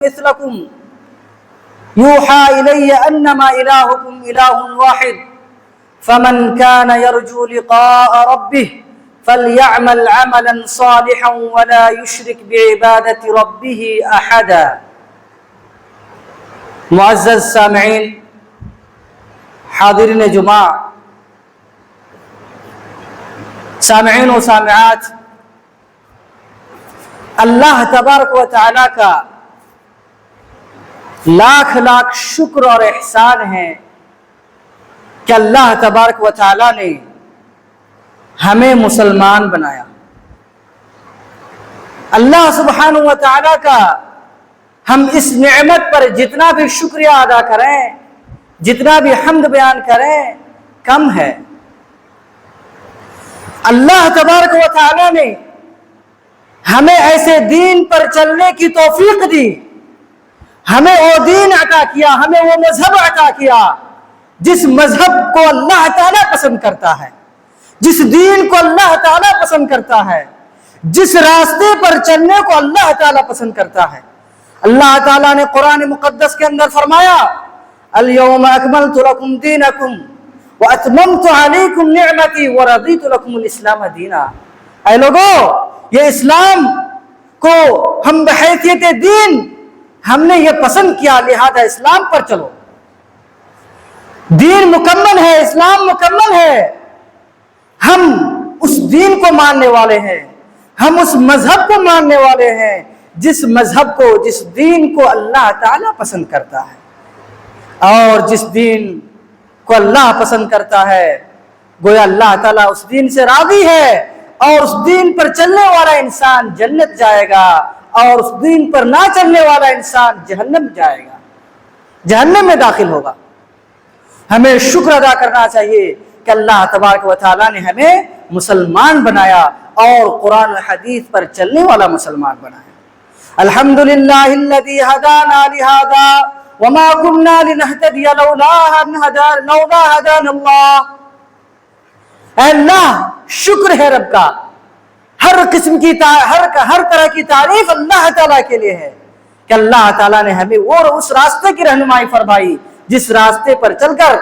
مثلكم يوحى إلي أنما إلهكم إله واحد فمن كان يرجو لقاء ربه فليعمل عملا صالحا ولا يشرك بعبادة ربه أحدا۔ معزز سامعین، حاضرین جمعہ، سامعین و سامعات، اللہ تبارک و تعالیٰ کا لاکھ لاکھ شکر اور احسان ہے کہ اللہ تبارک و تعالیٰ نے ہمیں مسلمان بنایا۔ اللہ سبحانہ و تعالیٰ کا ہم اس نعمت پر جتنا بھی شکریہ ادا کریں، جتنا بھی حمد بیان کریں، کم ہے۔ اللہ تبارک و تعالیٰ نے ہمیں ایسے دین پر چلنے کی توفیق دی، ہمیں وہ دین عطا کیا، ہمیں وہ مذہب عطا کیا جس مذہب کو اللہ تعالیٰ پسند کرتا ہے، جس دین کو اللہ تعالیٰ پسند کرتا ہے، جس راستے پر چلنے کو اللہ تعالیٰ پسند کرتا ہے۔ اللہ تعالیٰ نے قرآن مقدس کے اندر فرمایا اليوم اکملت لکم دینکم واتممت علیکم نعمتی ورضیت لکم الاسلام دینا۔ اے لوگو، یہ اسلام کو ہم بحیثیت دین ہم نے یہ پسند کیا، لہذا اسلام پر چلو۔ دین مکمل ہے، اسلام مکمل ہے، ہم اس دین کو ماننے والے ہیں، ہم اس مذہب کو ماننے والے ہیں جس مذہب کو، جس دین کو اللہ تعالیٰ پسند کرتا ہے۔ اور جس دین کو اللہ پسند کرتا ہے، گویا اللہ تعالیٰ اس دین سے راضی ہے، اور اس دین پر چلنے والا انسان جنت جائے گا، اور اس دین پر نہ چلنے والا انسان جہنم جائے گا، جہنم میں داخل ہوگا۔ ہمیں شکر ادا کرنا چاہیے کہ اللہ تبارک و تعالیٰ نے ہمیں مسلمان بنایا اور قرآن و حدیث پر چلنے والا مسلمان بنایا۔ الحمدللہ الذی ہدانا لہذا وما كنا لنہتدی لولا ان ہدانا اللہ۔ اے اللہ، شکر ہے رب کا، ہر قسم کی ہر طرح کی تعریف اللہ تعالیٰ کے لیے ہے کہ اللہ تعالیٰ نے ہمیں وہ اس راستے کی رہنمائی فرمائی جس راستے پر چل کر،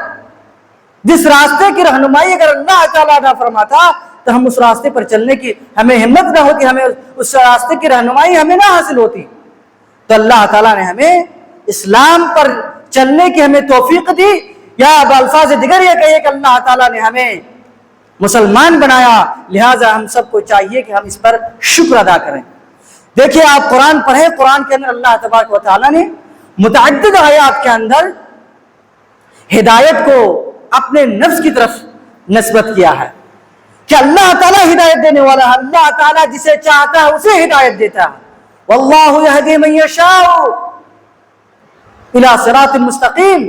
جس راستے کی رہنمائی اگر اللہ تعالیٰ نہ فرماتا تو ہم اس راستے پر چلنے کی ہمیں ہمت نہ ہوتی، ہمیں اس راستے کی رہنمائی ہمیں نہ حاصل ہوتی۔ تو اللہ تعالیٰ نے ہمیں اسلام پر چلنے کی ہمیں توفیق دی، یا بالفاظ دیگر یہ کہیے کہ اللہ تعالیٰ نے ہمیں مسلمان بنایا، لہٰذا ہم سب کو چاہیے کہ ہم اس پر شکر ادا کریں۔ دیکھیے، آپ قرآن پڑھیں، قرآن کے اندر اللہ تبارک و تعالیٰ نے متعدد آیات کے اندر ہدایت کو اپنے نفس کی طرف نسبت کیا ہے کہ اللہ تعالیٰ ہدایت دینے والا ہے، اللہ تعالیٰ جسے چاہتا ہے اسے ہدایت دیتا ہے۔ واللہ یہدی من یشاء الی صراط مستقیم،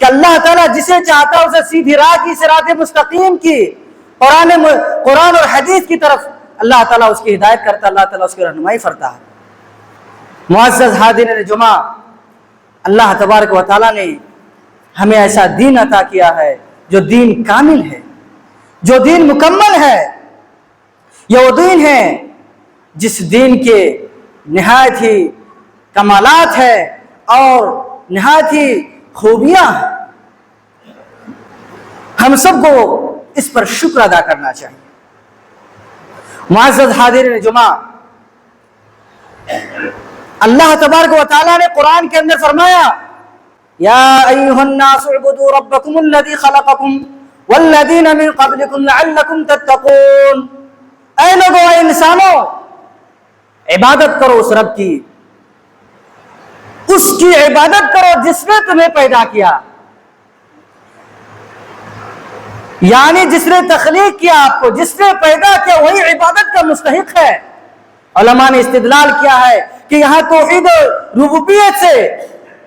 کہ اللہ تعالیٰ جسے چاہتا ہے اسے سیدھی راہ کی، صراط مستقیم کی، قرآن اور حدیث کی طرف اللہ تعالیٰ اس کی ہدایت کرتا ہے، اللہ تعالیٰ اس کی رہنمائی فرتا ہے۔ معزز حاضرین جمعہ، اللہ تبارک و تعالیٰ نے ہمیں ایسا دین عطا کیا ہے جو دین کامل ہے، جو دین مکمل ہے۔ یہ وہ دین ہے جس دین کے نہایت ہی کمالات ہے اور نہایت ہی خوبیاں ہیں۔ ہم سب کو اس پر شکر ادا کرنا چاہیے۔ معزز حاضرین جمعہ، اللہ تبارک و تعالیٰ نے قرآن کے اندر فرمایا یا ایھا الناس اعبدوا ربکم الذی خلقکم والذین من قبلکم لعلکم تتقون۔ اے لوگو، اے انسانوں، عبادت کرو اس رب کی، اس کی عبادت کرو جس نے تمہیں پیدا کیا، یعنی جس نے تخلیق کیا آپ کو، جس نے پیدا کیا وہی عبادت کا مستحق ہے۔ علماء نے استدلال کیا ہے کہ یہاں توحید ربوبیت سے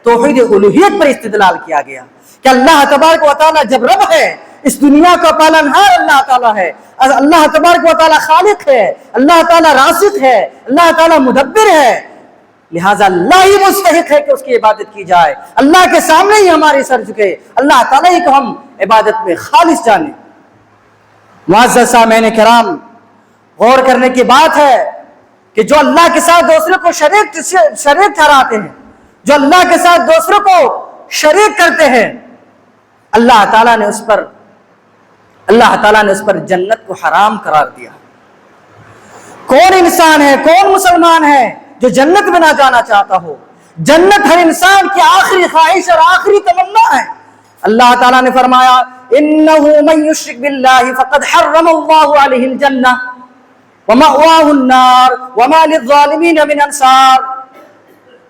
توحید الوہیت پر استدلال کیا گیا کہ اللہ تبارک و تعالیٰ جب رب ہے، اس دنیا کا پالنہار اللہ تعالیٰ ہے، اللہ تبارک و تعالیٰ خالق ہے، اللہ تعالیٰ رازق ہے، اللہ تعالیٰ مدبر ہے، لہٰذا اللہ ہی مستحق ہے کہ اس کی عبادت کی جائے، اللہ کے سامنے ہی ہماری سر جھکے، اللہ تعالیٰ ہی کو ہم عبادت میں خالص جانیں۔ معزز سامعین کرام، غور کرنے کی بات ہے کہ جو اللہ کے ساتھ دوسرے کو شریک ٹھہراتے ہیں، جو اللہ کے ساتھ دوسروں کو شریک کرتے ہیں، اللہ تعالیٰ نے اس پر جنت کو حرام قرار دیا۔ کون انسان ہے، کون مسلمان ہے جو جنت میں نہ جانا چاہتا ہو؟ جنت ہر انسان کی آخری خواہش اور آخری تمنا ہے۔ اللہ تعالیٰ نے فرمایا انہ من یشرک باللہ فقد حرم اللہ علیہ الجنہ ومأواہ النار وما للظالمین من انصار۔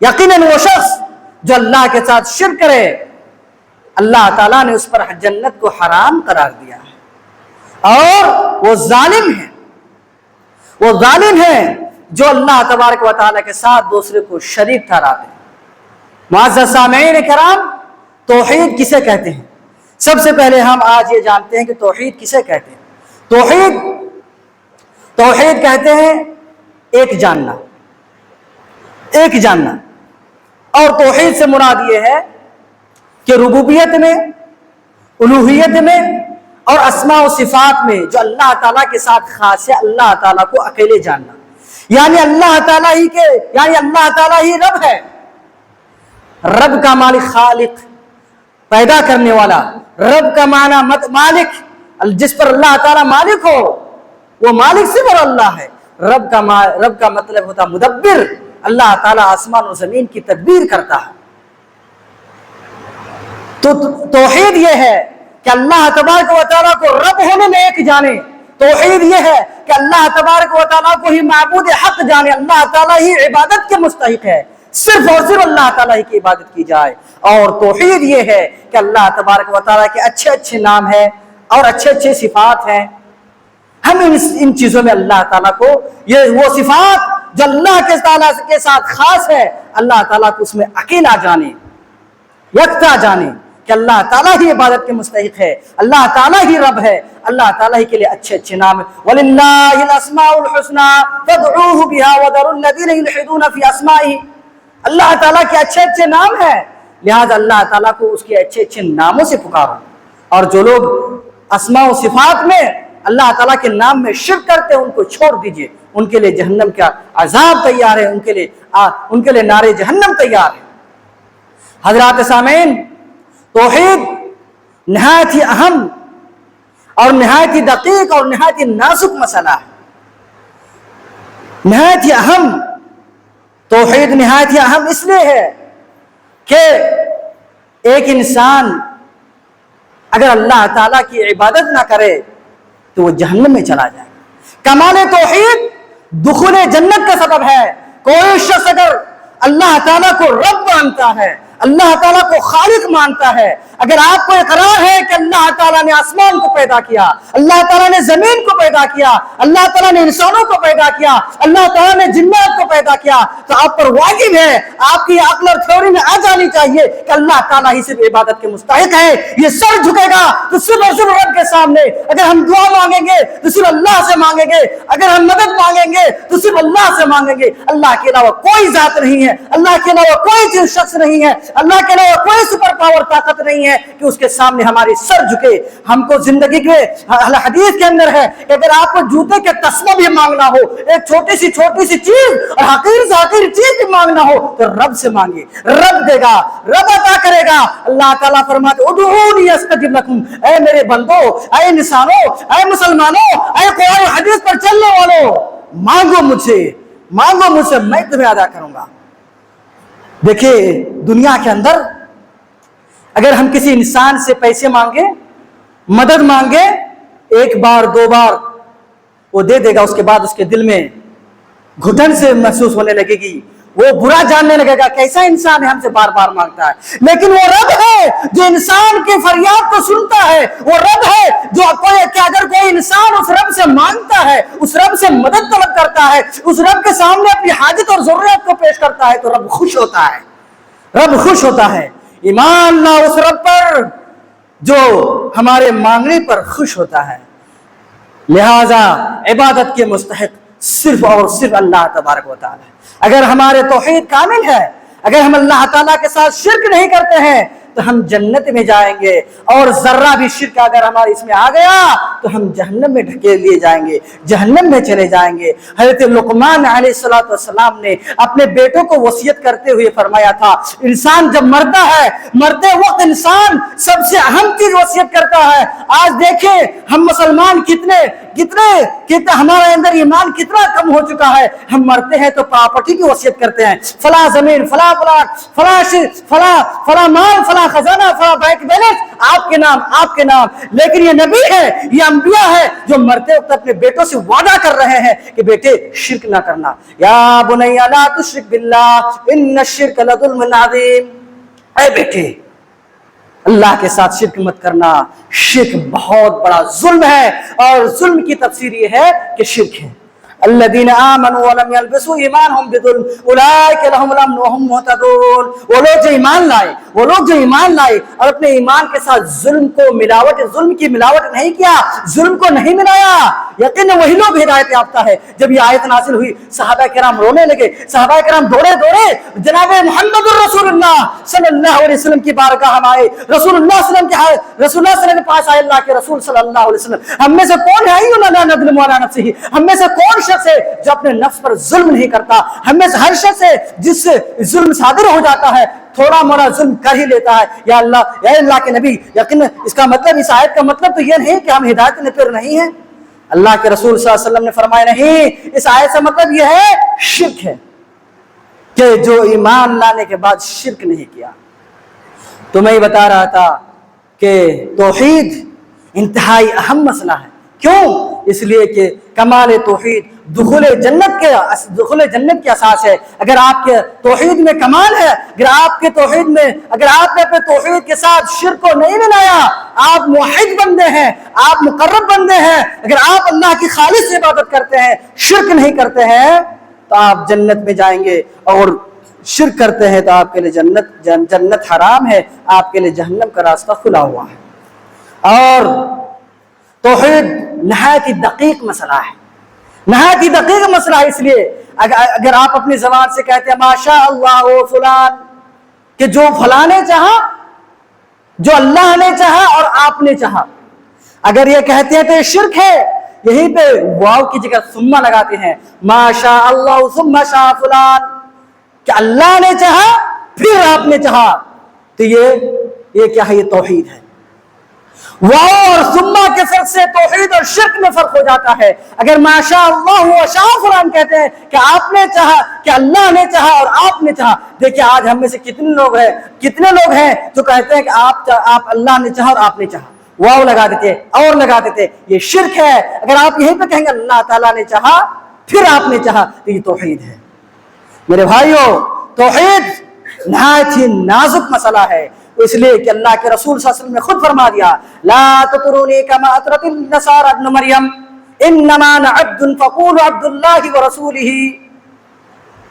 یقیناً وہ شخص جو اللہ کے ساتھ شرک کرے، اللہ تعالیٰ نے اس پر جنت کو حرام قرار دیا ہے، اور وہ ظالم ہے جو اللہ تبارک و تعالیٰ کے ساتھ دوسرے کو شریک ٹھہراتے ہیں۔ معزز سامعین کرام، توحید کسے کہتے ہیں؟ سب سے پہلے ہم آج یہ جانتے ہیں کہ توحید کسے کہتے ہیں۔ توحید کہتے ہیں ایک جاننا، اور توحید سے مراد یہ ہے کہ ربوبیت میں، الوہیت میں اور اسماء و صفات میں جو اللہ تعالیٰ کے ساتھ خاص ہے، اللہ تعالیٰ کو اکیلے جاننا، یعنی اللہ تعالیٰ ہی رب ہے۔ رب کا معنی خالق، پیدا کرنے والا، رب کا معنی مالک، جس پر اللہ تعالیٰ مالک ہو، وہ مالک صرف اللہ ہے۔ رب کا مطلب ہوتا مدبر، اللہ تعالیٰ آسمان و زمین کی تدبیر کرتا ہے۔ تو توحید یہ ہے کہ اللہ تبارک و تعالیٰ کو رب ہونے میں ایک جانے، توحید یہ ہے کہ اللہ تبارک و تعالیٰ کو ہی معبود حق جانے، اللہ تعالیٰ ہی عبادت کے مستحق ہے، صرف اور صرف اللہ تعالیٰ ہی کی عبادت کی جائے۔ اور توحید یہ ہے کہ اللہ تبارک و تعالیٰ کے اچھے اچھے نام ہیں اور اچھے اچھے صفات ہیں، ہم ان چیزوں میں اللہ تعالیٰ کو، یہ وہ صفات جو اللہ کے تعالیٰ کے ساتھ خاص ہے، اللہ تعالیٰ کو اس میں اکیلا جانے، یکتا جانے کہ اللہ تعالیٰ ہی عبادت کے مستحق ہے، اللہ تعالیٰ ہی رب ہے، اللہ تعالیٰ ہی کے لیے اچھے اچھے نام ہیں۔ وَلِلَّهِ الْأَسْمَاءُ الْحُسْنَى فَادْعُوهُ بِهَا وَذَرُوا الَّذِينَ يُلْحِدُونَ فِي أَسْمَائِهِ۔ اللہ تعالیٰ کے اچھے اچھے نام ہیں، لہذا اللہ تعالیٰ کو اس کے اچھے اچھے ناموں سے پکارو، اور جو لوگ اسماء و صفات میں اللہ تعالیٰ کے نام میں شرک کرتے ہیں ان کو چھوڑ دیجئے، ان کے لیے جہنم کا عذاب تیار ہے، ان کے لیے نار جہنم تیار ہے۔ حضرات سامعین، توحید نہایت ہی اہم اور نہایت ہی دقیق اور نہایت ہی نازک مسئلہ ہے، نہایت ہی اہم۔ توحید نہایت ہی اہم اس لیے ہے کہ ایک انسان اگر اللہ تعالیٰ کی عبادت نہ کرے تو وہ جہنم میں چلا جائے۔ کمال توحید دخول جنت کا سبب ہے۔ کوئی شخص اگر اللہ تعالیٰ کو رب مانتا ہے، اللہ تعالیٰ کو خالق مانتا ہے، اگر آپ کو اقرار ہے کہ اللہ تعالیٰ نے آسمان کو پیدا کیا، اللہ تعالیٰ نے زمین کو پیدا کیا، اللہ تعالیٰ نے انسانوں کو پیدا کیا، اللہ تعالیٰ نے جنات کو پیدا کیا، تو آپ پر واجب ہے، آپ کی عقل اور تھیوری میں آ جانی چاہیے کہ اللہ تعالیٰ ہی صرف عبادت کے مستحق ہے۔ یہ سر جھکے گا تو صرف اور صرف رب کے سامنے۔ اگر ہم دعا مانگیں گے تو صرف اللہ سے مانگیں گے، اگر ہم مدد مانگیں گے تو صرف اللہ سے مانگیں گے۔ اللہ کے علاوہ کوئی ذات نہیں ہے، اللہ کے علاوہ کوئی شخص نہیں ہے، اللہ کے علاوہ کوئی سپر پاور طاقت نہیں ہے کہ اس کے سامنے ہماری سر جھکے۔ ہم کو زندگی کے حدیث کے اندر ہے کہ اگر آپ کو جوتے کے تسمہ بھی مانگنا ہو، ایک چھوٹی سی چیز اور حقیر سے حقیر چیز بھی مانگنا ہو تو رب سے مانگے، رب دے گا، رب عطا کرے گا۔ اللہ تعالیٰ فرماتے ادعونی استجب لکم، اے میرے بندو، اے انسانوں، اے مسلمانوں، اے قرآن و حدیث پر چلنے والوں، مانگو مجھ سے، میں تمہیں ادا کروں گا۔ دیکھیں دنیا کے اندر اگر ہم کسی انسان سے پیسے مانگے، مدد مانگے، ایک بار دو بار وہ دے دے گا، اس کے بعد اس کے دل میں گھٹن سے محسوس ہونے لگے گی، وہ برا جاننے لگے گا کیسا انسان ہے ہم سے بار بار مانگتا ہے۔ لیکن وہ رب ہے جو انسان کی فریاد کو سنتا ہے، وہ رب ہے جو اگر کوئی انسان اس رب سے مانگتا ہے، اس رب سے مدد طلب کرتا ہے، اس رب کے سامنے اپنی حاجت اور ضرورت کو پیش کرتا ہے تو رب خوش ہوتا ہے، رب خوش ہوتا ہے۔ ایمان لا اس رب پر جو ہمارے مانگنے پر خوش ہوتا ہے۔ لہذا عبادت کے مستحق صرف اور صرف اللہ تبارک و تعالی۔ اگر ہمارے توحید کامل ہے، اگر ہم اللہ تعالیٰ کے ساتھ شرک نہیں کرتے ہیں تو ہم جنت میں جائیں گے، اور ذرہ بھی شرک اگر ہمارے اس میں آ گیا تو ہم جہنم میں ڈھکیل لیے جائیں گے، جہنم میں چلے جائیں گے۔ حضرت لقمان علیہ السلام نے اپنے بیٹوں کو وصیت کرتے ہوئے فرمایا تھا، انسان جب مرتا ہے، مرتے وقت انسان سب سے اہم چیز وصیت کرتا ہے۔ آج دیکھیں ہم مسلمان کتنے ہمارے اندر ایمان کتنا کم ہو چکا ہے، ہم مرتے ہیں تو پراپرٹی کی وصیت کرتے ہیں، فلاں زمین، فلاں پلاٹ، فلاں مال، فلاں خزانہ، فلاں بینک بیلنس آپ کے نام، آپ کے نام۔ لیکن یہ نبی ہے، یہ انبیاء ہے جو مرتے وقت اپنے بیٹوں سے وعدہ کر رہے ہیں کہ بیٹے شرک نہ کرنا، یا بنی لا تشرک باللہ ان الشرک لظلم عظیم، اے بیٹے اللہ کے ساتھ شرک مت کرنا، شرک بہت بڑا ظلم ہے، اور ظلم کی تفسیر یہ ہے کہ شرک ہے۔ الذین آمنوا ولم یلبسوا ایمانہم بظلم اولئک لہم الامن وہم مہتدون، وہ لوگ جو ایمان لائے اور اپنے ایمان کے ساتھ ظلم کی ملاوٹ نہیں کیا، ظلم کو نہیں ملایا، یقین وہی لوگ ہدایت یافتہ ہے۔ جب یہ آیت نازل ہوئی صحابہ کرام رونے لگے، صحابہ کرام دوڑے جناب محمد الرسول اللہ صلی اللہ علیہ وسلم کی بارگاہ ہم آئے، رسول اللہ صلی اللہ علیہ وسلم کے پاس آئے، اللہ کے رسول صلی اللہ علیہ وسلم ہم میں سے کون ہے لا نظلم علی نفسہ، ہم میں سے کون شخص ہے جو اپنے نفس پر ظلم نہیں کرتا، ہم میں سے ہر شخص ہے جس سے ظلم صادر ہو جاتا ہے، تھوڑا موڑا ظلم کر ہی لیتا ہے۔ یا اللہ کے نبی، یقین اس کا مطلب، اس آیت کا مطلب تو یہ نہیں کہ ہم ہدایت پر نہیں ہیں۔ اللہ کے رسول صلی اللہ علیہ وسلم نے فرمایا نہیں، اس آیت سے مطلب یہ ہے شرک ہے، کہ جو ایمان لانے کے بعد شرک نہیں کیا۔ تو میں یہ بتا رہا تھا کہ توحید انتہائی اہم مسئلہ ہے، کیوں؟ اس لیے کہ کمال توحید دخول جنت کی اساس ہے۔ اگر آپ کے توحید میں کمال ہے، اگر آپ نے اپنے توحید کے ساتھ شرک کو نہیں ملایا، آپ موحد بندے ہیں، آپ مقرب بندے ہیں، اگر آپ اللہ کی خالص عبادت کرتے ہیں، شرک نہیں کرتے ہیں، تو آپ جنت میں جائیں گے، اور شرک کرتے ہیں تو آپ کے لیے جنت حرام ہے، آپ کے لیے جہنم کا راستہ کھلا ہوا ہے۔ اور توحید نہایت ہی دقیق مسئلہ ہے، نہایت ہی دقیق مسئلہ ہے۔ اس لیے اگر آپ اپنی زبان سے کہتے ہیں ماشاء اللہ و فلان، کہ جو فلاں نے چاہا، جو اللہ نے چاہا اور آپ نے چاہا، اگر یہ کہتے ہیں تو یہ شرک ہے۔ یہیں پہ واو کی جگہ ثم لگاتے ہیں، ماشاء اللہ ثم شاء فلان، کہ اللہ نے چاہا پھر آپ نے چاہا، تو یہ کیا ہے؟ یہ توحید ہے۔ واو اور ثم کے فرق سے توحید اور شرک میں فرق ہو جاتا ہے۔ اگر ماشاء اللہ و شاء فلان کہتے ہیں کہ آپ نے چاہا، کہ اللہ نے چاہا اور آپ نے چاہا، دیکھیں آج ہم میں سے کتنے لوگ ہیں جو کہتے ہیں کہ آپ اللہ نے چاہا اور آپ نے چاہا، واو لگا دیتے اور لگا دیتے، یہ شرک ہے۔ اگر آپ یہیں پہ کہیں گے اللہ تعالیٰ نے چاہا پھر آپ نے چاہا، تو یہ توحید ہے۔ میرے بھائیوں، توحید نہایت ہی نازک مسئلہ ہے، اس لیے کہ اللہ کے رسول صلی اللہ علیہ وسلم نے خود فرما دیا، لا تطرونی کما اطرت النصارى ابن مریم انما انا عبد فقولوا عبد اللہ ورسولہ۔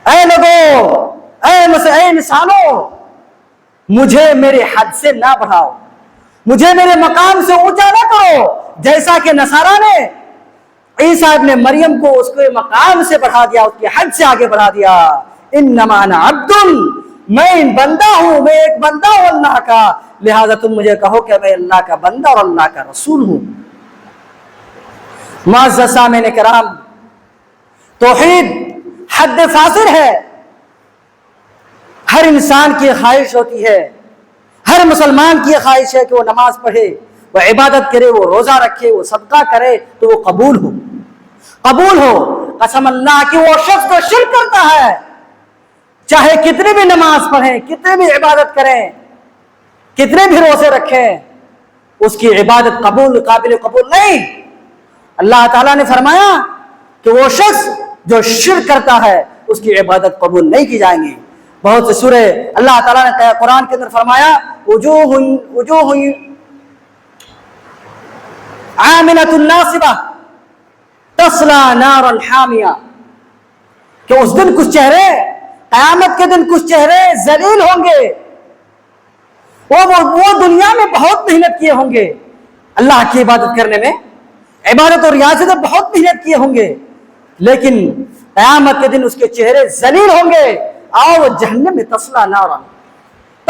اے لوگو، اے انسانوں، مجھے میرے حد سے نہ بڑھاؤ، مجھے میرے مقام سے اونچا نہ کرو، جیسا کہ نصارہ نے عیسیٰ ابن مریم کو اس کے مقام سے بڑھا دیا، اس کی حد سے آگے بڑھا دیا۔ انما انا عبد، میں بندہ ہوں، میں ایک بندہ ہوں اللہ کا، لہذا تم مجھے کہو کہ میں اللہ کا بندہ اور اللہ کا رسول ہوں۔ معزز سامعین کرام، توحید حد فاصل ہے۔ ہر انسان کی خواہش ہوتی ہے، ہر مسلمان کی خواہش ہے کہ وہ نماز پڑھے، وہ عبادت کرے، وہ روزہ رکھے، وہ صدقہ کرے تو وہ قبول ہو۔ قسم اللہ کہ وہ شخص جو شرک کرتا ہے، چاہے کتنے بھی نماز پڑھیں، کتنے بھی عبادت کریں، کتنے بھی روزے رکھیں، اس کی عبادت قابل قبول نہیں۔ اللہ تعالیٰ نے فرمایا کہ وہ شخص جو شرک کرتا ہے اس کی عبادت قبول نہیں کی جائیں گی۔ بہت سے سورے اللہ تعالیٰ نے قرآن کے اندر فرمایا، وجوہ عاملۃ ناصبہ تصلی نارا حامیہ، کہ اس دن کچھ چہرے، قیامت کے دن کچھ چہرے ذلیل ہوں گے، وہ دنیا میں بہت محنت کیے ہوں گے، اللہ کی عبادت کرنے میں، عبادت اور ریاضت میں بہت محنت کیے ہوں گے، لیکن قیامت کے دن اس کے چہرے ذلیل ہوں گے، اور وہ جہنم میں تصلی نارا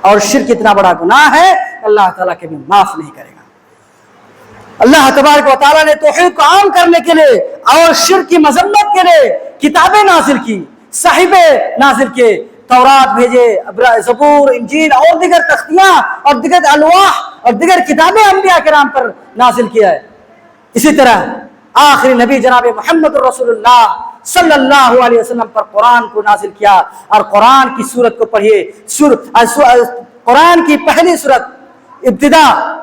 اور شرک اتنا بڑا گناہ ہے اللہ تعالیٰ کبھی معاف نہیں کرے گا۔ اللہ تبارک و تعالیٰ نے توحید کو عام کرنے کے لیے اور شرک کی مذمت کے لیے کتابیں نازل کی، صحیفے نازل کیے، تورات بھیجے، زبور، انجیل اور دیگر تختیاں اور دیگر الواح اور دیگر کتابیں انبیاء کرام پر نازل کیا ہے۔ اسی طرح آخری نبی جناب محمد رسول اللہ صلی اللہ علیہ وسلم پر قرآن کو نازل کیا، اور قرآن کی سورت کو پڑھیے۔ قرآن کی پہلی سورت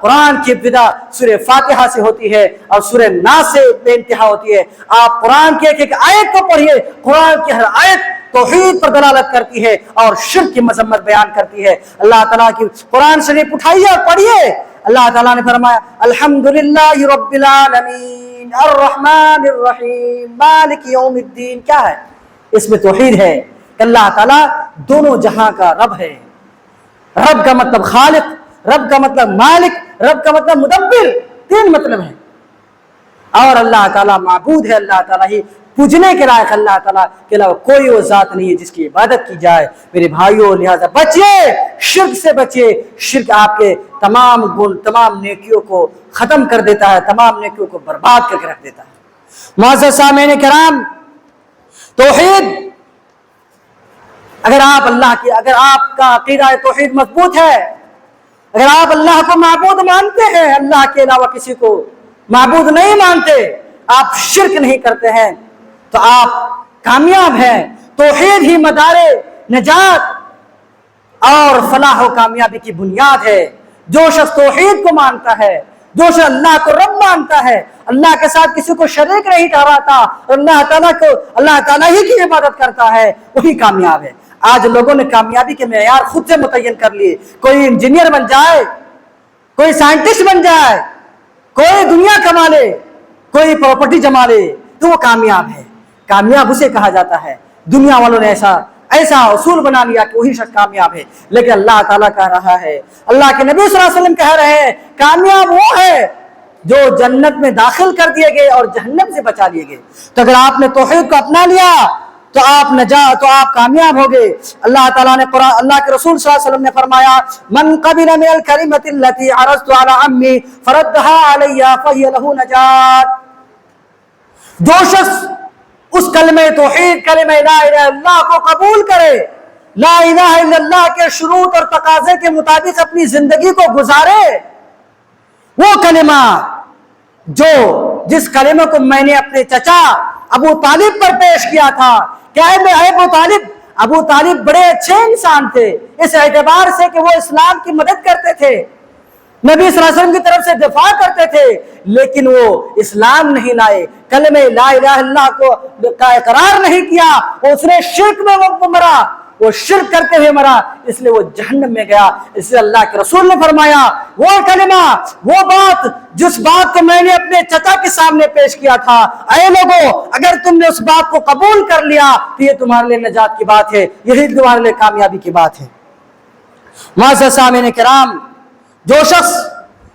قرآن کی ابتدا سورہ فاتحہ سے ہوتی ہے اور سورہ ناس سے بے انتہا ہوتی ہے۔ آپ قرآن کی ایک ایک آیت کو پڑھیے، قرآن کی ہر آیت توحید پر دلالت کرتی ہے اور شرک کی مذمت بیان کرتی ہے۔ اللہ تعالیٰ کی قرآن شریف اٹھائیے اور پڑھیے۔ اللہ تعالیٰ نے فرمایا الحمدللہ رب العالمین الرحمن الرحیم مالک یوم الدین۔ کیا ہے؟ اس میں توحید ہے کہ اللہ تعالیٰ دونوں جہاں کا رب ہے۔ رب کا مطلب خالق، رب کا مطلب مالک، رب کا مطلب مدبر، تین مطلب ہے۔ اور اللہ تعالیٰ معبود ہے، اللہ تعالیٰ ہی پوجنے کے لائق، اللہ تعالیٰ کے علاوہ کوئی وہ ذات نہیں ہے جس کی عبادت کی جائے۔ میرے بھائیوں، لہذا بچیے، شرک سے بچیے۔ شرک آپ کے تمام گن، تمام نیکیوں کو ختم کر دیتا ہے، تمام نیکیوں کو برباد کر کے رکھ دیتا ہے۔ معزز سامعین کرام، توحید اگر آپ کا عقیدہ توحید مضبوط ہے، اگر آپ اللہ کو معبود مانتے ہیں، اللہ کے علاوہ کسی کو معبود نہیں مانتے، آپ شرک نہیں کرتے ہیں، تو آپ کامیاب ہیں۔ توحید ہی مدار نجات اور فلاح و کامیابی کی بنیاد ہے۔ جو شخص توحید کو مانتا ہے، جو شخص اللہ کو رب مانتا ہے، اللہ کے ساتھ کسی کو شریک نہیں ٹھہراتا اور اللہ تعالیٰ ہی کی عبادت کرتا ہے، وہی کامیاب ہے۔ آج لوگوں نے کامیابی کے معیار خود سے متعین کر لیے۔ کوئی انجینئر بن جائے، کوئی سائنٹسٹ بن جائے، کوئی دنیا کما لے، کوئی پراپرٹی جما لے تو وہ کامیاب ہے۔ کامیاب اسے کہا جاتا ہے۔ دنیا والوں نے ایسا اصول بنا لیا کہ وہی شخص کامیاب ہے، لیکن اللہ تعالیٰ کہہ رہا ہے، اللہ کے نبی صلی اللہ علیہ وسلم کہہ رہے ہیں، کامیاب وہ ہے جو جنت میں داخل کر دیے گئے اور جہنم سے بچا لیے گئے۔ تو اگر آپ نے توحید کو اپنا لیا تو آپ کامیاب ہو گئے۔ اللہ تعالیٰ نے اللہ کے رسول صلی اللہ علیہ وسلم نے فرمایا من قبل من الکلمۃ التي عرضت على عمي فردها علي فهي له نجات۔ جو شخص اس کلمہ توحید، کلمہ لا الہ الا اللہ کو قبول کرے، لا الہ الا اللہ کے شروط اور تقاضے کے مطابق اپنی زندگی کو گزارے، وہ کلمہ جس کلمہ کو میں نے اپنے چچا ابو طالب پر پیش کیا تھا کہ ابو طالب بڑے اچھے انسان تھے اس اعتبار سے کہ وہ اسلام کی مدد کرتے تھے، نبی صلی اللہ علیہ وسلم کی طرف سے دفاع کرتے تھے، لیکن وہ اسلام نہیں لائے، کلمہ لا الہ الا اللہ کا اقرار نہیں کیا، اس نے شرک میں مرا، وہ شرک کرتے ہوئے مرا، اس لیے وہ جہنم میں گیا۔ اس لیے اللہ کے رسول نے فرمایا وہ کلمہ، وہ بات، جس بات کو میں نے اپنے چچا کے سامنے پیش کیا تھا، اے لوگوں اگر تم نے اس بات کو قبول کر لیا تو یہ تمہارے لیے نجات کی بات ہے، یہی تمہارے لیے کامیابی کی بات ہے۔ معزز سامعین کرام، جو شخص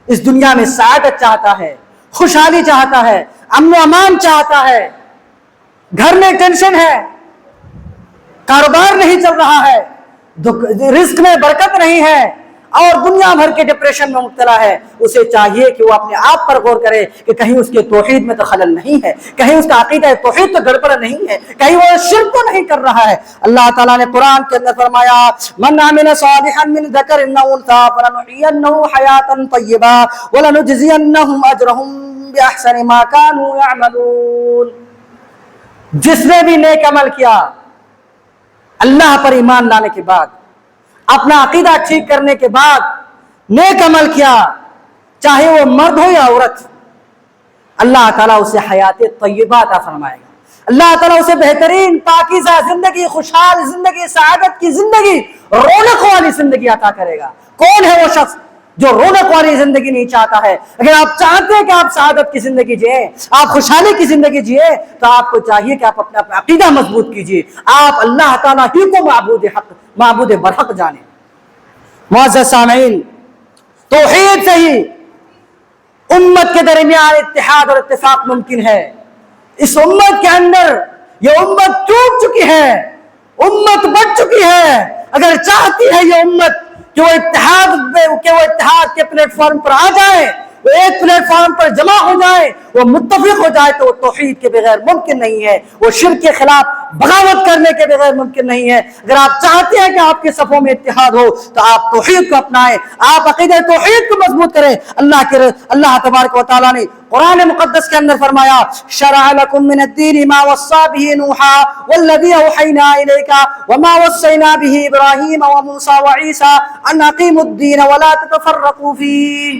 اس دنیا میں سعادت چاہتا ہے، خوشحالی چاہتا ہے، امن و امان چاہتا ہے، گھر میں ٹینشن ہے، کاروبار نہیں چل رہا ہے، رزق میں برکت نہیں ہے اور دنیا بھر کے ڈپریشن میں مبتلا ہے، اسے چاہیے کہ وہ اپنے آپ پر غور کرے کہ کہیں اس کے توحید میں تو خلل نہیں ہے، کہیں اس کا عقیدہ توحید تو گڑبڑ نہیں ہے، کہیں وہ شرک تو نہیں کر رہا ہے۔ اللہ تعالیٰ نے قرآن کے اندر فرمایا من عمل صالحا من ذکر او انثى فلنحيينه حیاتا طیبا ولنجزینهم اجرهم باحسن ما كانوا يعملون۔ جس نے بھی نیک عمل کیا، اللہ پر ایمان لانے کے بعد، اپنا عقیدہ ٹھیک کرنے کے بعد نیک عمل کیا، چاہے وہ مرد ہو یا عورت، اللہ تعالیٰ اسے حیات طیبہ عطا فرمائے گا۔ اللہ تعالیٰ اسے بہترین پاکیزہ زندگی، خوشحال زندگی، سعادت کی زندگی، رونق والی زندگی عطا کرے گا۔ کون ہے وہ شخص جو رونق والی زندگی نہیں چاہتا ہے؟ اگر آپ چاہتے ہیں کہ آپ سعادت کی زندگی جئیں، آپ خوشحالی کی زندگی جئیں، تو آپ کو چاہیے کہ آپ اپنا عقیدہ مضبوط کیجیے، آپ اللہ تعالیٰ ہی کو معبود برحق جانیں۔ معزز سامعین، توحید سے ہی امت کے درمیان اتحاد اور اتفاق ممکن ہے۔ اس امت کے اندر یہ امت ٹوٹ چکی ہے، امت بٹ چکی ہے۔ اگر چاہتی ہے یہ امت کہ وہ اتحاد کے پلیٹ فارم پر آ جائیں, وہ ایک پلیٹ فارم پر جمع ہو جائے, وہ متفق ہو جائے, تو وہ توحید کے بغیر ممکن نہیں ہے, وہ شرک کے خلاف بغاوت کرنے کے بغیر ممکن نہیں ہے. اگر آپ چاہتے ہیں کہ آپ کے صفوں میں اتحاد ہو تو آپ توحید کو اپنائیں, آپ عقیدہ توحید کو مضبوط کریں. اللہ تبارک و تعالیٰ نے قرآن مقدس کے اندر فرمایا شرع لکم من الدین ما وصى به نوحا والذی اوحینا الیک وما وصینا به ابراہیم وموسیٰ وعیسیٰ ان اقیموا الدین ولا تتفرقوا فیہ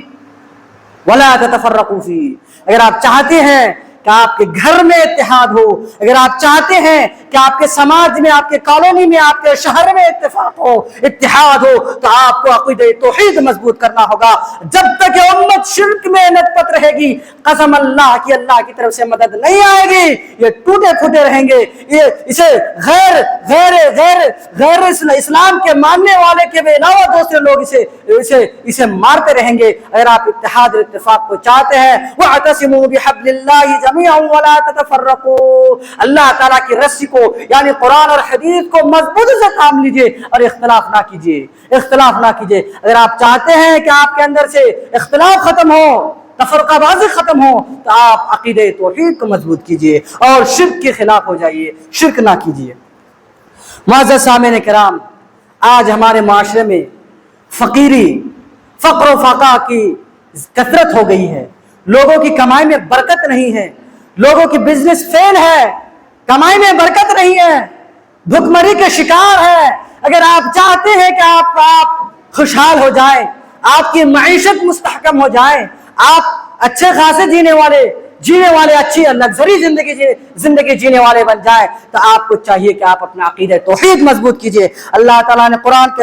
ولا تتفرقوا فیہ. اگر آپ چاہتے ہیں کہ آپ کے گھر میں اتحاد ہو, اگر آپ چاہتے ہیں کہ آپ کے سماج میں, آپ کے کالونی میں, آپ کے شہر میں اتفاق ہو, اتحاد ہو, تو آپ کو عقیدہ توحید مضبوط کرنا ہوگا. جب تک یہ امت شرک میں نت پت رہے گی, قسم اللہ کی طرف سے مدد نہیں آئے گی, یہ ٹوٹے پھوٹے رہیں گے, یہ اسے غیر اسلام کے ماننے والے کے علاوہ دوسرے لوگ اسے مارتے رہیں گے. اگر آپ اتحاد اور اتفاق کو چاہتے ہیں, وَاعْتَصِمُوا بِحَبْلِ اللَّهِ جَمِيعًا وَلَا تَتَفَرَّقُوا, اللہ تعالیٰ کی رسی کو یعنی قرآن اور حدیث کو مضبوطی سے تھام لیجئے اور اختلاف نہ کیجئے. اگر آپ چاہتے ہیں کہ آپ کے اندر سے اختلاف ختم ہو, تفرقہ بازی ختم ہو, تو آپ عقیدہ توحید کو مضبوط کیجئے اور شرک کے خلاف ہو جائیے, شرک نہ کیجئے. معزز سامعین کرام, آج ہمارے معاشرے میں فقر و فاقہ کی کثرت ہو گئی ہے. لوگوں کی کمائی میں برکت نہیں ہے, لوگوں کی بزنس فیل ہے, کمائی میں برکت نہیں ہے, بھوکمری کے شکار ہے. اگر آپ چاہتے ہیں کہ آپ خوشحال ہو جائیں, آپ کی معیشت مستحکم ہو جائے, آپ اچھے خاصے جینے والے اچھی لگزری زندگی جینے والے بن جائیں, تو آپ کو چاہیے کہ آپ اپنا عقیدہ توحید مضبوط کیجئے. اللہ تعالیٰ نے قرآن کے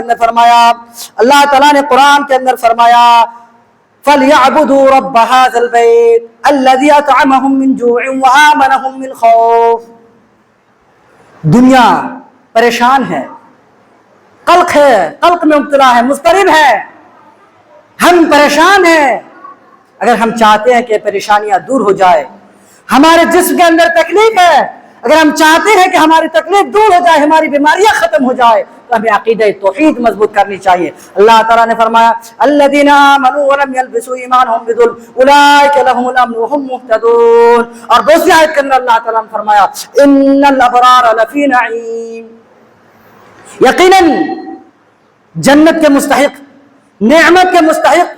اندر فرمایا فَلْيَعْبُدُوا رَبَّ هَذَا الْبَيْتِ الَّذِي أَطْعَمَهُم مِّن جُوعٍ وَآمَنَهُم مِّن خَوْفٍ. دنیا پریشان ہے, قلق میں مبتلا ہے, مضطرب ہے, ہم پریشان ہیں. اگر ہم چاہتے ہیں کہ پریشانیاں دور ہو جائے, ہمارے جسم کے اندر تکلیف ہے, اگر ہم چاہتے ہیں کہ ہماری تکلیف دور ہو جائے, ہماری بیماریاں ختم ہو جائے, تو ہمیں عقیدہ توحید مضبوط کرنی چاہیے. اللہ تعالیٰ نے فرمایا الذین آمنوا ولم یلبسوا ایمانہم بظلم اولئک لہم الامن وہم مہتدون. اور دوسری آیت کے اندر اللہ تعالیٰ نے فرمایا ان الابرار لفی نعیم. یقیناً جنت کے مستحق, نعمت کے مستحق,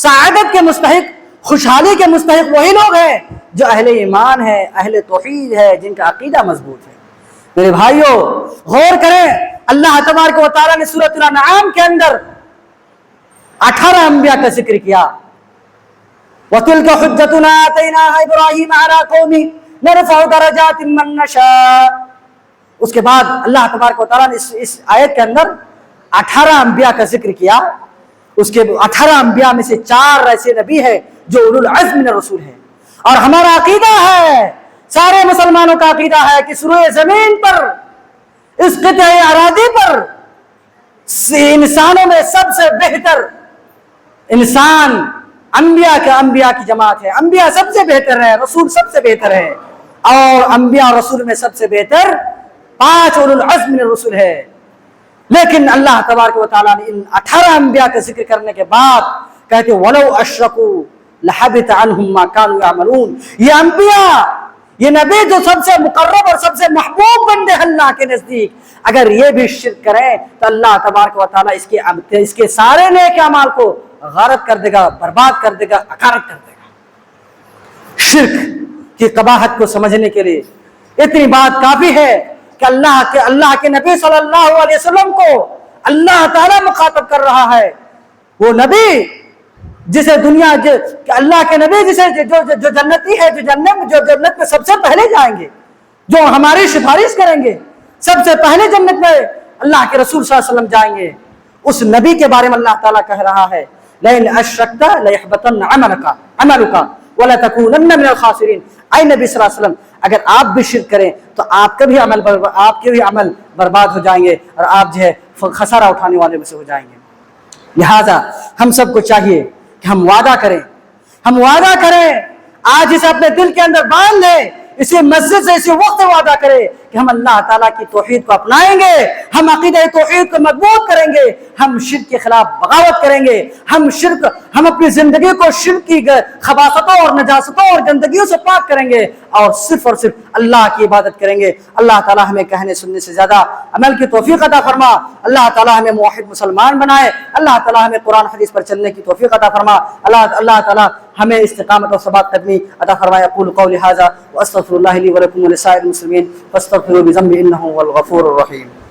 سعادت کے مستحق, خوشحالی کے مستحق وہی لوگ ہیں جو اہل ایمان ہے, اہل توحید ہے, جن کا عقیدہ مضبوط ہے. میرے بھائیوں, غور کریں, اللہ تبارک و تعالیٰ نے سورۃ الانعام کے اندر 18 انبیاء کا ذکر کیا. وَتِلْكَ حُجَّتُنَا آتَيْنَاهَا إِبْرَاهِيمَ عَلَىٰ قَوْمِهِ نَرْفَعُ دَرَجَاتٍ مَّن نَّشَاءُ. اس کے بعد اللہ تبارک و تعالیٰ نے اس آیت کے اندر 18 انبیاء کا ذکر کیا. اس کے 18 انبیاء میں سے 4 ایسے نبی ہیں جو اولو العزم من الرسول ہیں. اور ہمارا عقیدہ ہے, سارے مسلمانوں کا عقیدہ ہے کہ سروئے زمین پر, اس قطع اراضی پر انسانوں میں سب سے بہتر انسان انبیاء کی جماعت ہے. انبیاء سب سے بہتر ہے, رسول سب سے بہتر ہے, اور انبیاء رسول میں سب سے بہتر 5 اولو العزم من الرسول ہے. لیکن اللہ تبارک و تعالیٰ نے ان 18 انبیاء کا ذکر کرنے کے بعد کہتے وَلَوْ أَشْرَكُوا لَحَبِطَ عَنْهُمْ مَا كَانُوا يَعْمَلُونَ. یہ انبیاء, یہ نبی جو سب سے مقرب اور سب سے محبوب بندے اللہ کے نزدیک, اگر یہ بھی شرک کریں تو اللہ تبارک و تعالیٰ اس کے سارے نیک اعمال کو غارت کر دے گا, برباد کر دے گا, اکارت کر دے گا. شرک کی قباحت کو سمجھنے کے لیے اتنی بات کافی ہے کہ اللہ کے نبی صلی اللہ علیہ وسلم کو اللہ تعالیٰ مخاطب کر رہا ہے. وہ نبی جسے اللہ کے نبی جسے جو جنتی ہے, جو جنت میں سب سے پہلے جائیں گے, جو ہماری سفارش کریں گے, سب سے پہلے جنت میں اللہ کے رسول صلی اللہ علیہ وسلم جائیں گے. اس نبی کے بارے میں اللہ تعالیٰ کہہ رہا ہے لَإِنْ أَشْرَكْتَ لَيَحْبَطَنَّ عَمَلُكَ وَلَتَكُونَنَّ مِنَ الْخَاسِرِينَ. اے نبی صلی اللہ علیہ وسلم, اگر آپ بھی شرک کریں تو آپ کے بھی عمل برباد ہو جائیں گے, اور آپ جو ہے خسارہ اٹھانے والے میں سے ہو جائیں گے. لہذا ہم سب کو چاہیے کہ ہم وعدہ کریں, آج اسے اپنے دل کے اندر باندھ لیں, اسی مسجد سے اسی وقت وعدہ کریں کہ ہم اللہ تعالیٰ کی توحید کو اپنائیں گے، ہم عقیدہ توحید کو مضبوط کریں گے، ہم شرک کے خلاف بغاوت کریں گے، ہم اپنی زندگی کو شرک کی خباثتوں اور نجاستوں اور گندگیوں سے پاک کریں گے اور صرف اللہ کی عبادت کریں گے۔ اللہ تعالیٰ ہمیں کہنے سننے سے زیادہ عمل کی توفیق عطا فرما، اللہ تعالیٰ ہمیں موحد مسلمان بنائے، اللہ تعالیٰ ہمیں قرآن حدیث پر چلنے کی توفیق عطا فرما، اللہ تعالیٰ ہمیں استقامت و ثبات قدمی عطا فرمائے۔ اقول قولی ھذا واستغفر اللہ لی ولکم ولسائر المسلمین فاستغفروہ بذنبہ انہ هو الغفور الرحیم۔